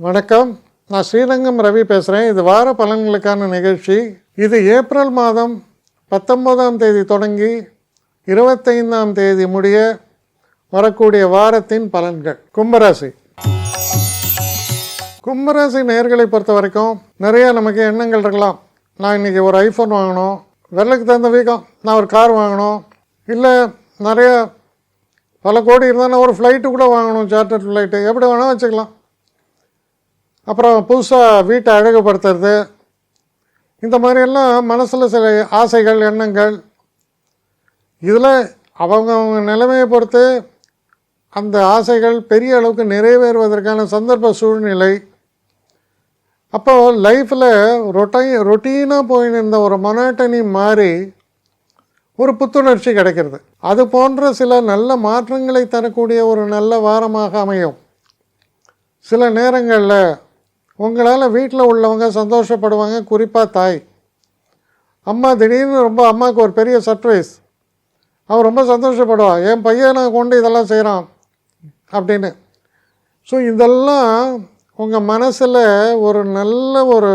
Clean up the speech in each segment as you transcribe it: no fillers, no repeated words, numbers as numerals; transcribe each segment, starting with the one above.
வணக்கம், நான் ஸ்ரீரங்கம் ரவி பேசுகிறேன். இது வார பலன்களுக்கான நிகழ்ச்சி. இது ஏப்ரல் மாதம் 19ஆம் தேதி தொடங்கி 25ஆம் தேதி முடிய வரக்கூடிய வாரத்தின் பலன்கள். கும்பராசி நேயர்களை பொறுத்த வரைக்கும் நிறையா நமக்கு எண்ணங்கள் இருக்கலாம். நான் இன்றைக்கி ஒரு ஐஃபோன் வாங்கணும், விரலுக்கு தகுந்த வீக்கம் நான் ஒரு கார் வாங்கணும், இல்லை நிறையா பல கோடி இருந்தால் நான் ஒரு ஃப்ளைட்டு கூட வாங்கணும், சார்ட்டர் ஃப்ளைட்டு, எப்படி வேணால் வச்சுக்கலாம். அப்புறம் புதுசாக வீட்டை அழகுபடுத்துறது, இந்த மாதிரியெல்லாம் மனசில் சில ஆசைகள் எண்ணங்கள். இதில் அவங்கவுங்க நிலைமையை பொறுத்து அந்த ஆசைகள் பெரிய அளவுக்கு நிறைவேறுவதற்கான சந்தர்ப்ப சூழ்நிலை. அப்போது லைஃப்பில் ரொட்டீனாக போயின்னு இருந்த ஒரு மொனாட்டனி மாறி ஒரு புத்துணர்ச்சி கிடைக்கிறது. அது போன்ற சில நல்ல மாற்றங்களை தரக்கூடிய ஒரு நல்ல வாரமாக அமையும். சில நேரங்களில் உங்களால் வீட்டில் உள்ளவங்க சந்தோஷப்படுவாங்க. குறிப்பாக தாய், அம்மா திடீர்னு அம்மாவுக்கு ஒரு பெரிய சர்ப்ரைஸ். அவன் ரொம்ப சந்தோஷப்படுவான், என் பையனை கொண்டு இதெல்லாம் செய்கிறான் அப்படின்னு. ஸோ இதெல்லாம் உங்கள் மனசில் ஒரு நல்ல ஒரு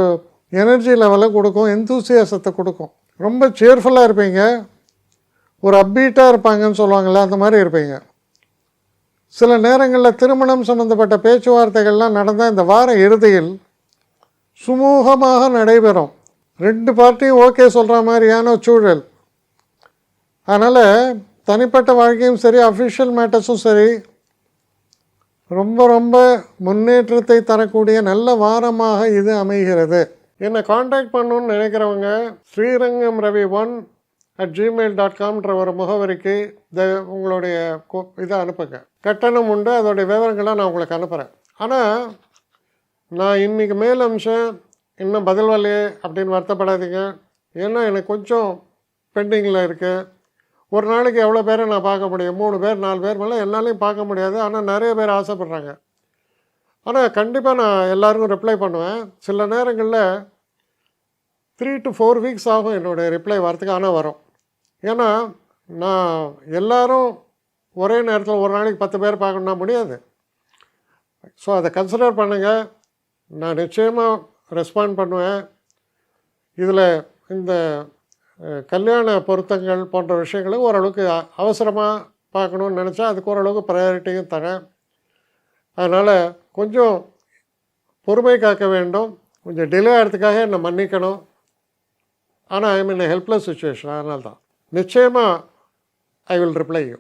எனர்ஜி லெவலை கொடுக்கும், எந்தூசியாசத்தை கொடுக்கும். ரொம்ப சேர்ஃபுல்லாக இருப்பீங்க, ஒரு அப்பீட்டாக இருப்பாங்கன்னு சொல்லுவாங்கள்ல, அந்த மாதிரி இருப்பீங்க. சில நேரங்களில் திருமணம் சம்மந்தப்பட்ட பேச்சுவார்த்தைகள்லாம் நடந்தால் இந்த வார இறுதியில் சுமூகமாக நடைபெறும். 2 பார்ட்டியும் ஓகே சொல்கிற மாதிரியான சூழல். அதனால் தனிப்பட்ட வாழ்க்கையும் சரி, அஃபிஷியல் மேட்டர்ஸும் சரி, ரொம்ப முன்னேற்றத்தை தரக்கூடிய நல்ல வாரமாக இது அமைகிறது. என்னை காண்டாக்ட் பண்ணணுன்னு நினைக்கிறவங்க srirangam.ravi1@gmail.com ஒரு முகவரிக்கு உங்களுடைய இதை அனுப்புங்க. கட்டணம் உண்டு, அதோடைய விவரங்களை நான் உங்களுக்கு அனுப்புகிறேன். ஆனால் நான் இன்றைக்கி மேல் அம்சம் இன்னும் பதில் வரலையே அப்படின்னு வருத்தப்படாதீங்க. ஏன்னா எனக்கு கொஞ்சம் பெண்டிங்கில் இருக்குது. ஒரு நாளைக்கு எவ்வளோ பேரை நான் பார்க்க முடியும்? 3 பேர் 4 பேர் மேலே என்னாலையும் பார்க்க முடியாது. ஆனால் நிறைய பேர் ஆசைப்பட்றாங்க. ஆனால் கண்டிப்பாக நான் எல்லாருக்கும் ரிப்ளை பண்ணுவேன். சில நேரங்களில் 3 to 4 வீக்ஸ் ஆகும் என்னுடைய ரிப்ளை வரத்துக்கு. ஆனால் வரும். ஏன்னா நான் எல்லோரும் ஒரே நேரத்தில் ஒரு நாளைக்கு 10 பேர் பார்க்கணுன்னா முடியாது. ஸோ அதை கன்சிடர் பண்ணுங்கள். நான் நிச்சயமாக ரெஸ்பாண்ட் பண்ணுவேன். இதில் இந்த கல்யாண பொருத்தங்கள் போன்ற விஷயங்களை ஓரளவுக்கு அவசரமாக பார்க்கணுன்னு நினச்சா அதுக்கு ஓரளவுக்கு ப்ரையாரிட்டியும் தரேன். அதனால் கொஞ்சம் பொறுமை காக்க வேண்டும். கொஞ்சம் டிலே ஆகிறதுக்காக என்னை மன்னிக்கணும். ஆனால் ஐ மீன் ஹெல்ப்லெஸ் சுச்சுவேஷன். அதனால தான் நிச்சயமாக ஐ வில் ரிப்ளை யூ.